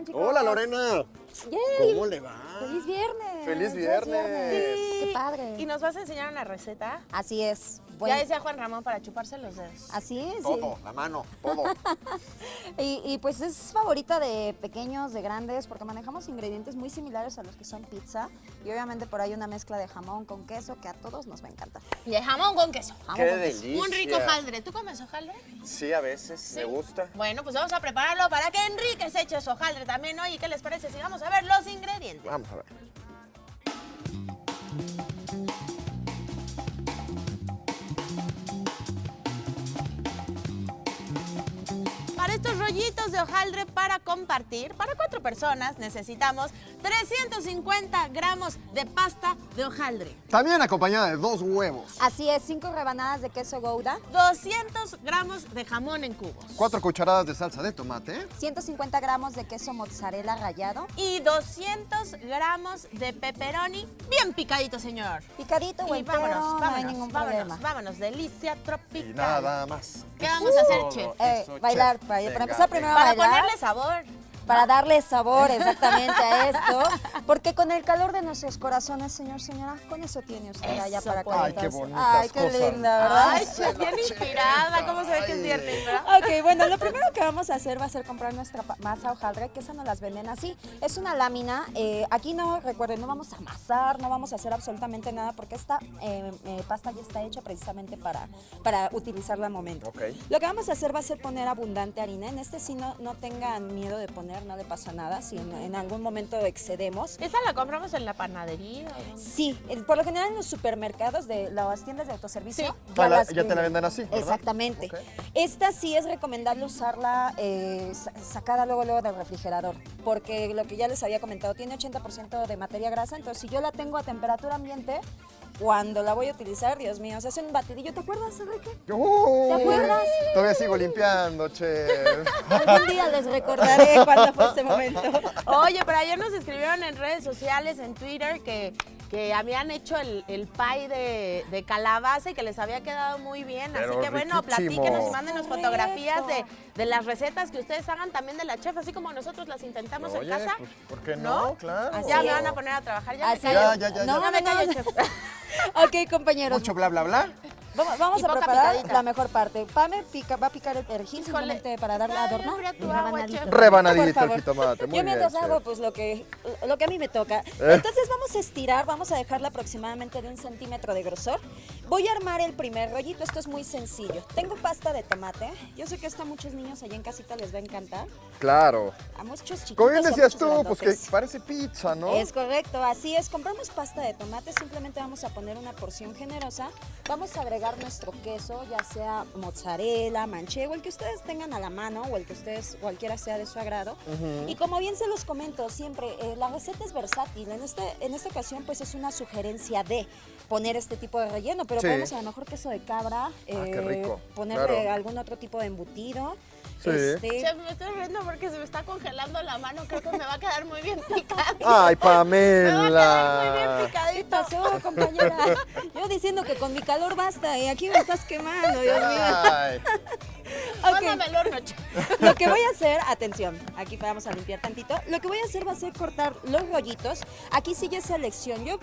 están, chicos? Hola, Lorena. Yay. ¿Cómo le va? ¡Feliz viernes! ¡Feliz Ya es viernes! ¡Qué padre! ¿Y nos vas a enseñar una receta? Así es. Ya decía Juan Ramón, para chuparse los dedos. Así es. Todo, la mano, todo. Y pues es favorita de pequeños, de grandes, porque manejamos ingredientes muy similares a los que son pizza. Y obviamente por ahí una mezcla de jamón con queso que a todos nos va a encantar. Y de jamón con queso. Jamón ¡Qué con queso. delicia! Un rico hojaldre. ¿Tú comes hojaldre? Sí, a veces, me gusta. Bueno, pues vamos a prepararlo para que Enrique se eche su hojaldre también hoy. ¿Y qué les parece si vamos a ver los ingredientes? Vamos a ver. Para estos rollitos de hojaldre para compartir, para 4 personas necesitamos 350 gramos de pasta de hojaldre, También acompañada de 2 huevos, Así es, 5 rebanadas de queso Gouda, 200 gramos de jamón en cubos 4 cucharadas de salsa de tomate, 150 gramos de queso mozzarella rallado, y 200 gramos de pepperoni bien picadito, señor. picadito o Y entero, vámonos, no hay ningún problema. vámonos, delicia tropical. y nada más. ¿Qué vamos a hacer, Todo chef? eso, Bailar, chef. para Venga, empezar primero Para a bailar. ponerle sabor. Para darle sabor exactamente a esto, porque con el calor de nuestros corazones, señor, señora, con eso tiene usted allá Eso, para pues. Ay, qué calentarse. bonitas Ay, qué cosas. linda, ¿verdad? Ay, chef, bien inspirada. ¿Cómo se ve que es viernes, verdad? Ok, bueno, lo primero que vamos a hacer va a ser comprar nuestra masa hojaldre, que esa nos las venden así. Es una lámina, aquí no, recuerden, no vamos a amasar, no vamos a hacer absolutamente nada, porque esta pasta ya está hecha precisamente para utilizarla al momento. Ok. Lo que vamos a hacer va a ser poner abundante harina. En este sí no tengan miedo de poner, no le pasa nada, si en algún momento excedemos. ¿Esa la compramos en la panadería? ¿O no? Sí, por lo general en los supermercados de las tiendas de autoservicio. Sí. Ya te la venden así, ¿verdad? Exactamente. Ok. Esta sí es recomendable usarla sacada luego del refrigerador, porque lo que ya les había comentado, tiene 80% de materia grasa, entonces si yo la tengo a temperatura ambiente, cuando la voy a utilizar, Dios mío, se hace un batidillo, ¿te acuerdas, Enrique? Uy, ¿Te acuerdas? Todavía sigo limpiando, chef. Algún día les recordaré cuándo fue ese momento. Oye, pero ayer nos escribieron en redes sociales, en Twitter, que habían hecho el pie de calabaza y que les había quedado muy bien. Pero así que bueno, riquísimo. platíquenos y mándenos Correcto. fotografías de las recetas que ustedes hagan también de la chef, así como nosotros las intentamos en Oye, casa. pues, ¿por qué ¿No? no? Claro. Así Ya es. me van a poner a trabajar, ya me Así callo. es. ya. No, No me no, callo, no. chef. Ok, compañeros. Mucho bla, bla, bla. Vamos Y a poca preparar picadita. la mejor parte. Pame va a picar el perejil Híjole. simplemente para darle adorno. Fría tu y agua, rebanadito. chef. Rebanadito Por el favor. jitomate, muy Yo mientras bien, hago chef. pues lo que a mí me toca. Entonces vamos a estirar, vamos a dejarla aproximadamente de 1 centímetro de grosor. Voy a armar el primer rollito, esto es muy sencillo. Tengo pasta de tomate. Yo sé que esto a muchos niños allá en casita les va a encantar. Claro. A muchos chiquitos. Como bien y a decías muchos tú, pues que grandotes. parece pizza, ¿no? Es correcto, así es. Compramos pasta de tomate, simplemente vamos a poner una porción generosa. Vamos a agregar nuestro queso, ya sea mozzarella, manchego, el que ustedes tengan a la mano o el que ustedes, cualquiera sea de su agrado. Y como bien se los comento siempre, la receta es versátil. En esta ocasión pues es una sugerencia de poner este tipo de relleno, pero Sí. podemos a lo mejor queso de cabra, qué rico, ponerle claro. algún otro tipo de embutido. Sí. Chef, me estoy riendo porque se me está congelando la mano. Creo que me va a quedar muy bien picadito. Ay, Me va a quedar muy bien Pamela. ¿Qué picadito. pasó, compañera? Yo diciendo que con mi calor basta y aquí me estás quemando, Dios mío. Ay, Ok, Mándame el horno, chef. lo que voy a hacer, atención, aquí vamos a limpiar tantito. Lo que voy a hacer va a ser cortar los rollitos. Aquí sí ya es selección. Yo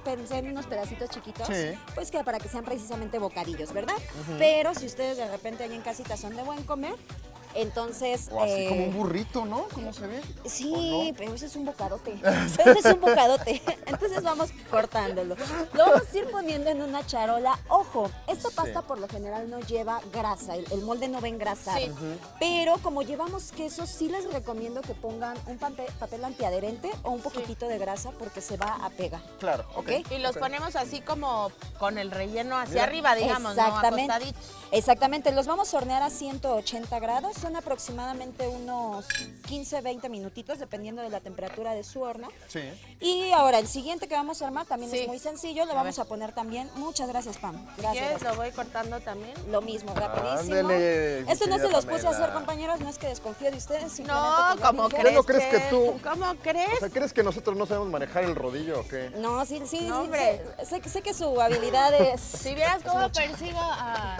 pensé en unos pedacitos chiquitos, Sí. pues que para que sean precisamente bocadillos, ¿verdad? Pero si ustedes de repente allá en casita son de buen comer, entonces... o así como un burrito, ¿no? ¿Cómo se ve? Sí, ¿O no? pero ese es un bocadote. Ese es un bocadote. Entonces vamos cortándolo. Lo vamos a ir poniendo en una charola. Ojo, esta pasta por lo general no lleva grasa. El molde no va engrasado. Sí. Pero como llevamos queso, sí les recomiendo que pongan un papel antiadherente o un poquitito de grasa porque se va a pegar. Claro, ok. ¿Ok? Y los ok. ponemos así como con el relleno hacia Mira. arriba, digamos, ¿no? Exactamente. Acostaditos. Exactamente, los vamos a hornear a 180 grados, son aproximadamente unos 15-20 minutitos dependiendo de la temperatura de su horno. Sí. Y ahora el siguiente que vamos a armar también Sí. es muy sencillo, le A vamos ver. a poner también, muchas gracias Pam, ¿Quieres? gracias. Lo voy cortando también. Lo mismo, rapidísimo. Ándele, Esto no mi se los querida puse a hacer, Pamela. compañeros, no es que desconfíe de ustedes, simplemente No, que ya ¿cómo dije- crees? ¿Cómo crees que chef? tú? ¿Cómo crees? O sea, ¿crees que nosotros no sabemos manejar el rodillo o qué? No, sí, sí, No, sí, hombre. sé que su habilidad es... Si vieras cómo persigo a...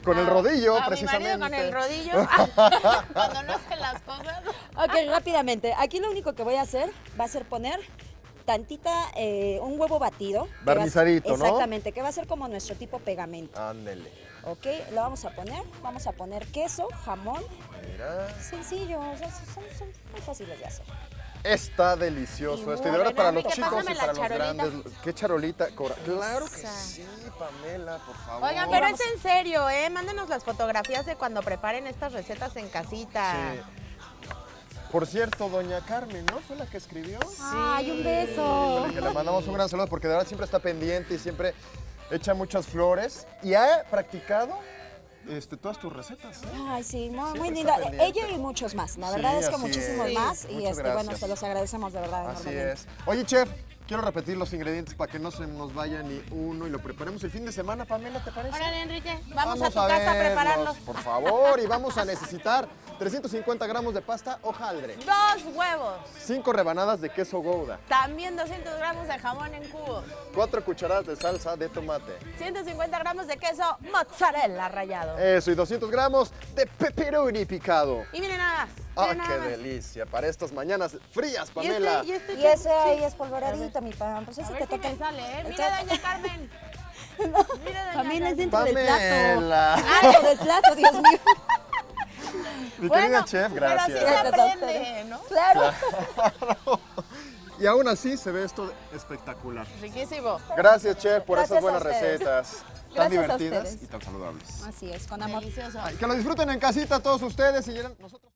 Con el a- rodillo, a precisamente. mi marido con el rodillo. Cuando no hacen las cosas. Ok, rápidamente. Aquí lo único que voy a hacer va a ser poner tantita, un huevo batido. Barnizadito, ¿no? Exactamente, que va a ser como nuestro tipo pegamento. Ándele. Ok, lo vamos a poner queso, jamón. Mira. Sencillo, son muy fáciles de hacer. Está delicioso Y esto. Y de muy verdad para bueno, los Enrique, chicos y pásame para la los charolita. grandes. ¿Qué charolita? Claro que Esa. sí, Pamela, por favor. Oigan, pero es en serio, ¿eh? Mándenos las fotografías de cuando preparen estas recetas en casita. Sí. Por cierto, doña Carmen, ¿no? ¿Fue la que escribió? ¡Ay, un beso! Que le mandamos un gran saludo porque de verdad siempre está pendiente y siempre echa muchas flores. Y ha practicado todas tus recetas, ¿eh? Ay, sí, muy Siempre linda. está pendiente. Ella y muchos más. La Sí, verdad es que así muchísimos es. más. Y Muchas bueno, gracias. se los agradecemos de verdad Así enormemente. es. Oye, chef, quiero repetir los ingredientes para que no se nos vaya ni uno y lo preparemos el fin de semana, Pamela, ¿te parece? Órale, Enrique, vamos a tu casa a verlos, prepararlos. Por favor, y vamos a necesitar 350 gramos de pasta hojaldre, 2 huevos, 5 rebanadas de queso gouda, también 200 gramos de jamón en cubos, 4 cucharadas de salsa de tomate. 150 gramos de queso mozzarella rallado. Eso, y 200 gramos de pepperoni picado. Y miren nada más. ¡Ah, miren qué nada más. delicia! Para estas mañanas frías, Y Pamela. Y ese ahí es polvoreadito, mi pan. Pues A ese ver te si toca. me sale, ¿eh? el Mira, que- doña Carmen. Mira, doña Familia es Carmen. dentro del plato. Pamela. Dentro del plato, Dios mío. Mi Bueno, querida chef, gracias. Pero sí se Gracias a aprende, ustedes. ¿no? Claro. Y aún así se ve esto espectacular. Riquísimo. Gracias, chef, por Gracias esas buenas a ustedes. recetas tan Gracias a divertidas ustedes. y tan saludables. Así es, con amor. Delicioso. Ay, que lo disfruten en casita todos ustedes y nosotros.